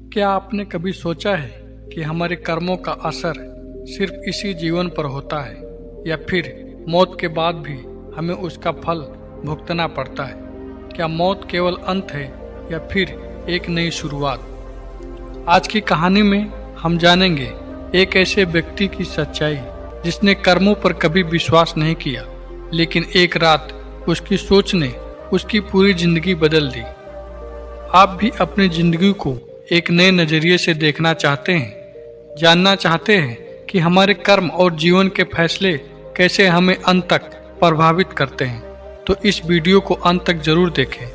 क्या आपने कभी सोचा है कि हमारे कर्मों का असर सिर्फ इसी जीवन पर होता है या फिर मौत के बाद भी हमें उसका फल भुगतना पड़ता है? क्या मौत केवल अंत है या फिर एक नई शुरुआत? आज की कहानी में हम जानेंगे एक ऐसे व्यक्ति की सच्चाई जिसने कर्मों पर कभी विश्वास नहीं किया, लेकिन एक रात उसकी सोच ने उसकी पूरी जिंदगी बदल दी। आप भी अपनी जिंदगी को एक नए नजरिए से देखना चाहते हैं, जानना चाहते हैं कि हमारे कर्म और जीवन के फैसले कैसे हमें अंत तक प्रभावित करते हैं, तो इस वीडियो को अंत तक जरूर देखें,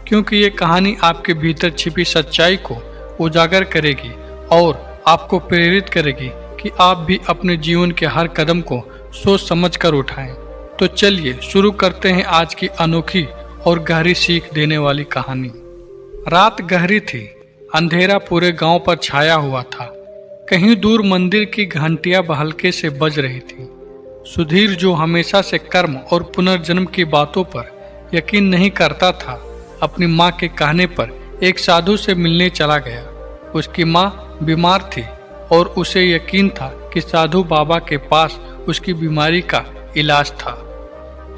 क्योंकि ये कहानी आपके भीतर छिपी सच्चाई को उजागर करेगी और आपको प्रेरित करेगी कि आप भी अपने जीवन के हर कदम को सोच समझ कर उठाएं। तो चलिए शुरू करते हैं आज की अनोखी और गहरी सीख देने वाली कहानी। रात गहरी थी, अंधेरा पूरे गांव पर छाया हुआ था। कहीं दूर मंदिर की घंटियां हल्के से बज रही थी। सुधीर, जो हमेशा से कर्म और पुनर्जन्म की बातों पर यकीन नहीं करता था, अपनी माँ के कहने पर एक साधु से मिलने चला गया। उसकी माँ बीमार थी और उसे यकीन था कि साधु बाबा के पास उसकी बीमारी का इलाज था।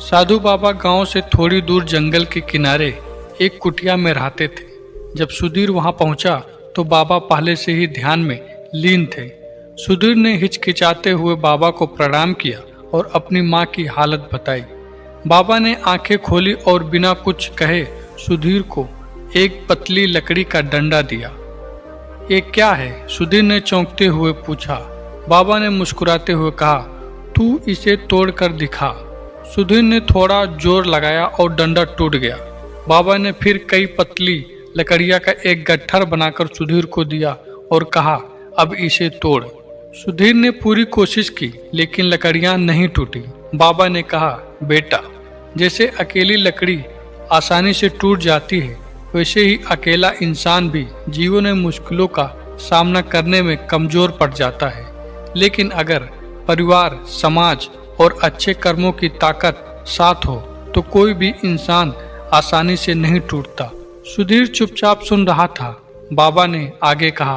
साधु बाबा गांव से थोड़ी दूर जंगल के किनारे एक कुटिया में रहते थे। जब सुधीर वहां पहुंचा तो बाबा पहले से ही ध्यान में लीन थे। सुधीर ने हिचकिचाते हुए बाबा को प्रणाम किया और अपनी मां की हालत बताई। बाबा ने आंखें खोली और बिना कुछ कहे सुधीर को एक पतली लकड़ी का डंडा दिया। ये क्या है? सुधीर ने चौंकते हुए पूछा। बाबा ने मुस्कुराते हुए कहा, तू इसे तोड़ कर दिखा। सुधीर ने थोड़ा जोर लगाया और डंडा टूट गया। बाबा ने फिर कई पतली लकड़ियां का एक गट्ठर बनाकर सुधीर को दिया और कहा, अब इसे तोड़। सुधीर ने पूरी कोशिश की, लेकिन लकड़ियां नहीं टूटी। बाबा ने कहा, बेटा, जैसे अकेली लकड़ी आसानी से टूट जाती है, वैसे ही अकेला इंसान भी जीवन में मुश्किलों का सामना करने में कमजोर पड़ जाता है। लेकिन अगर परिवार, समाज और अच्छे कर्मों की ताकत साथ हो तो कोई भी इंसान आसानी से नहीं टूटता। सुधीर चुपचाप सुन रहा था। बाबा ने आगे कहा,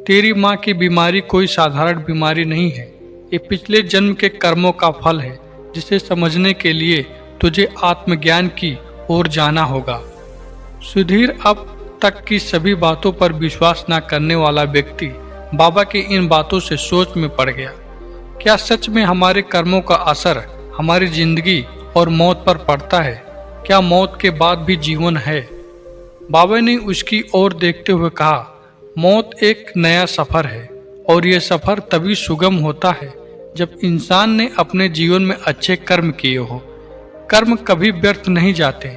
तेरी माँ की बीमारी कोई साधारण बीमारी नहीं है। ये पिछले जन्म के कर्मों का फल है, जिसे समझने के लिए तुझे आत्मज्ञान की ओर जाना होगा। सुधीर अब तक की सभी बातों पर विश्वास न करने वाला व्यक्ति बाबा की इन बातों से सोच में पड़ गया। क्या सच में हमारे कर्मों का असर हमारी जिंदगी और मौत पर पड़ता है? क्या मौत के बाद भी जीवन है? बाबा ने उसकी ओर देखते हुए कहा, मौत एक नया सफर है और यह सफर तभी सुगम होता है जब इंसान ने अपने जीवन में अच्छे कर्म किए हो। कर्म कभी व्यर्थ नहीं जाते।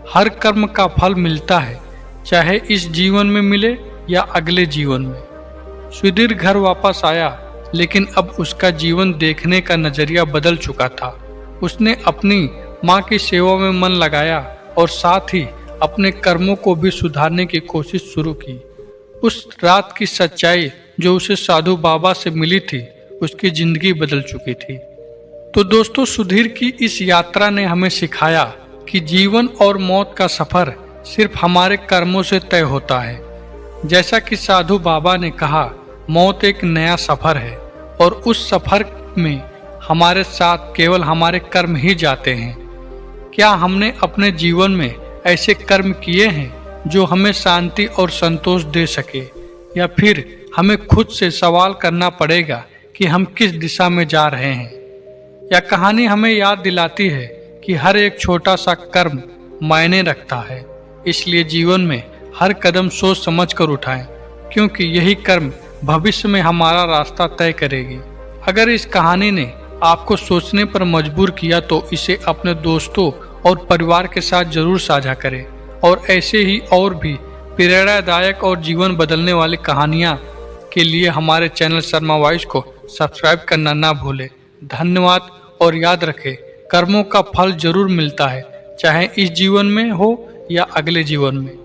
हर कर्म का फल मिलता है, चाहे इस जीवन में मिले या अगले जीवन में। सुधीर घर वापस आया, लेकिन अब उसका जीवन देखने का नजरिया बदल चुका था। उसने अपनी माँ की सेवा में मन लगाया और साथ ही अपने कर्मों को भी सुधारने की कोशिश शुरू की। उस रात की सच्चाई जो उसे साधु बाबा से मिली थी, उसकी जिंदगी बदल चुकी थी। तो दोस्तों, सुधीर की इस यात्रा ने हमें सिखाया कि जीवन और मौत का सफर सिर्फ हमारे कर्मों से तय होता है। जैसा कि साधु बाबा ने कहा, मौत एक नया सफर है और उस सफर में हमारे साथ केवल हमारे कर्म ही जाते हैं। क्या हमने अपने जीवन में ऐसे कर्म किए हैं जो हमें शांति और संतोष दे सके, या फिर हमें खुद से सवाल करना पड़ेगा कि हम किस दिशा में जा रहे हैं? यह कहानी हमें याद दिलाती है कि हर एक छोटा सा कर्म मायने रखता है, इसलिए जीवन में हर कदम सोच समझ कर उठाएं, क्योंकि यही कर्म भविष्य में हमारा रास्ता तय करेगी। अगर इस कहानी ने आपको सोचने पर मजबूर किया तो इसे अपने दोस्तों और परिवार के साथ जरूर साझा करें, और ऐसे ही और भी प्रेरणादायक और जीवन बदलने वाली कहानियाँ के लिए हमारे चैनल शर्मा वॉइस को सब्सक्राइब करना ना भूलें। धन्यवाद, और याद रखें, कर्मों का फल जरूर मिलता है, चाहे इस जीवन में हो या अगले जीवन में।